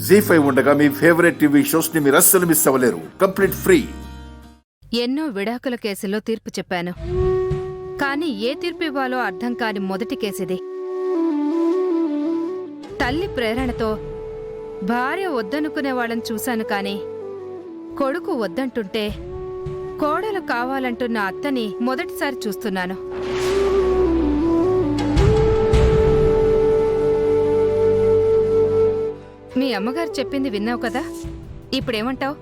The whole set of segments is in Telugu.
జీ5 ఉండగా మీ ఫేవరెట్ టీవీ షోస్ ని మీరు అస్సలు మిస్ అవ్వలేరు. Complete free. ఎన్నో విడాకుల కేసులో తీర్పు చెప్పాను. కానీ ఏ తీర్పు ఇవ్వాలో అర్థం కాని మొదటి కేసిది. తల్లి ప్రేరణతో భార్య వద్దనుకునే వాళ్ళని చూశాను, కానీ కొడుకు వద్దంటుంటే కోడలు కావాలంటున్న అత్తని మొదటిసారి చూస్తున్నాను. మీ అమ్మగారు చెప్పింది విన్నావు కదా, ఇప్పుడేమంటావు?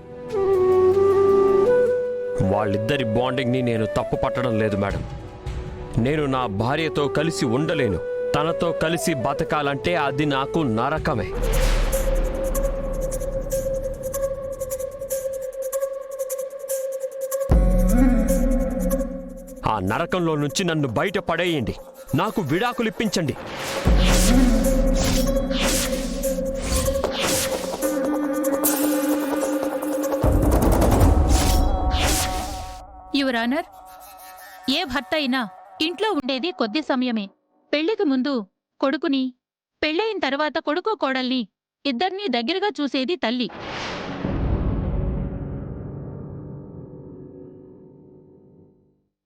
వాళ్ళిద్దరి బాండింగ్ని నేను తప్పు పట్టడం లేదు మేడం. నేను నా భార్యతో కలిసి ఉండలేను. తనతో కలిసి బతకాలంటే అది నాకు నరకమే. ఆ నరకంలో నుంచి నన్ను బయట పడేయండి. నాకు విడాకులు ఇప్పించండి. యువర్ ఆనర్, ఏ భర్త అయినా ఇంట్లో ఉండేది కొద్ది సమయమే. పెళ్లికి ముందు కొడుకుని, పెళ్ళయిన తర్వాత కొడుకు కోడల్ని ఇద్దరినీ దగ్గరగా చూసేది తల్లి.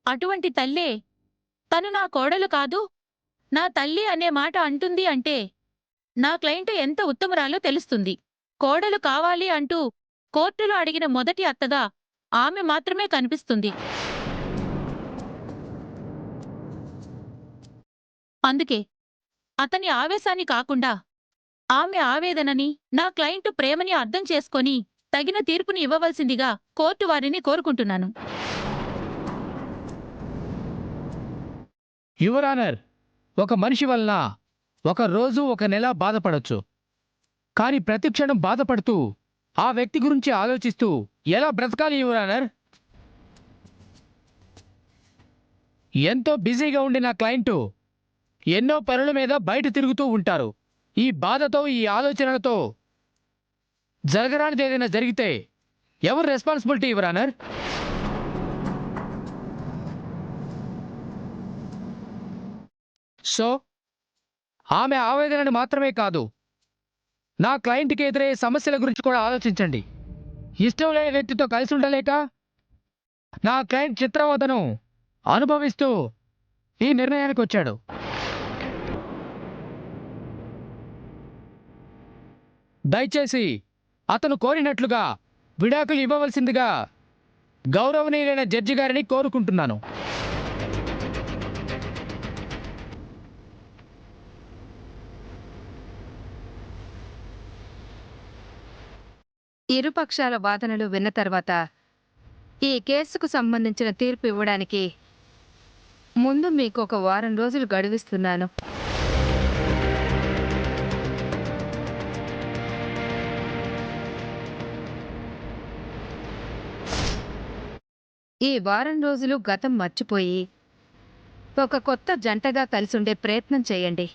అటువంటి తల్లే తను నా కోడలు కాదు, నా తల్లి అనే మాట అంటుంది అంటే నా క్లయింట్ ఎంత ఉత్తమురాలో తెలుస్తుంది. కోడలు కావాలి అంటూ కోర్టులో అడిగిన మొదటి అత్తగా ఆమె మాత్రమే కనిపిస్తుంది. అందుకే అతని ఆవేశాన్ని కాకుండా ఆమె ఆవేదనని, నా క్లయింట్ ప్రేమని అర్థం చేసుకొని తగిన తీర్పుని ఇవ్వవలసిందిగా కోర్టు వారిని కోరుకుంటున్నాను. యువర్ ఆనర్, ఒక మనిషి వలన ఒక రోజు, ఒక నెల బాధపడొచ్చు. కానీ ప్రతి క్షణం బాధపడుతూ ఆ వ్యక్తి గురించి ఆలోచిస్తూ ఎలా బ్రతకాలి యువర్ ఆనర్? ఎంతో బిజీగా ఉండి నా క్లయింటు ఎన్నో పనుల మీద బయట తిరుగుతూ ఉంటారు. ఈ బాధతో, ఈ ఆలోచనలతో జరగరానిది ఏదైనా జరిగితే ఎవరు రెస్పాన్సిబిలిటీ యువర్ ఆనర్? సో ఆమె ఆవేదనని మాత్రమే కాదు, నా క్లయింట్కి ఎదురయ్యే సమస్యల గురించి కూడా ఆలోచించండి. ఇష్టం లేని వ్యక్తితో కలిసి ఉండలేక నా క్లయింట్ చిత్రవదను అనుభవిస్తూ ఈ నిర్ణయానికి వచ్చాడు. దయచేసి అతను కోరినట్లుగా విడాకులు ఇవ్వవలసిందిగా గౌరవనీయులైన జడ్జి గారిని కోరుకుంటున్నాను. ఇరుపక్షాల వాదనలు విన్న తర్వాత ఈ కేసుకు సంబంధించిన తీర్పు ఇవ్వడానికి ముందు మీకు ఒక వారం రోజులు గడువిస్తున్నాను. ఈ వారం రోజులు గతం మర్చిపోయి ఒక కొత్త జంటగా కలిసుండే ప్రయత్నం చేయండి.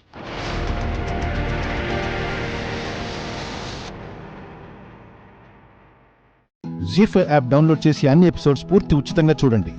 జీ5 యాప్ డౌన్లోడ్ చేసి అన్ని ఎపిసోడ్స్ పూర్తి ఉచితంగా చూడండి.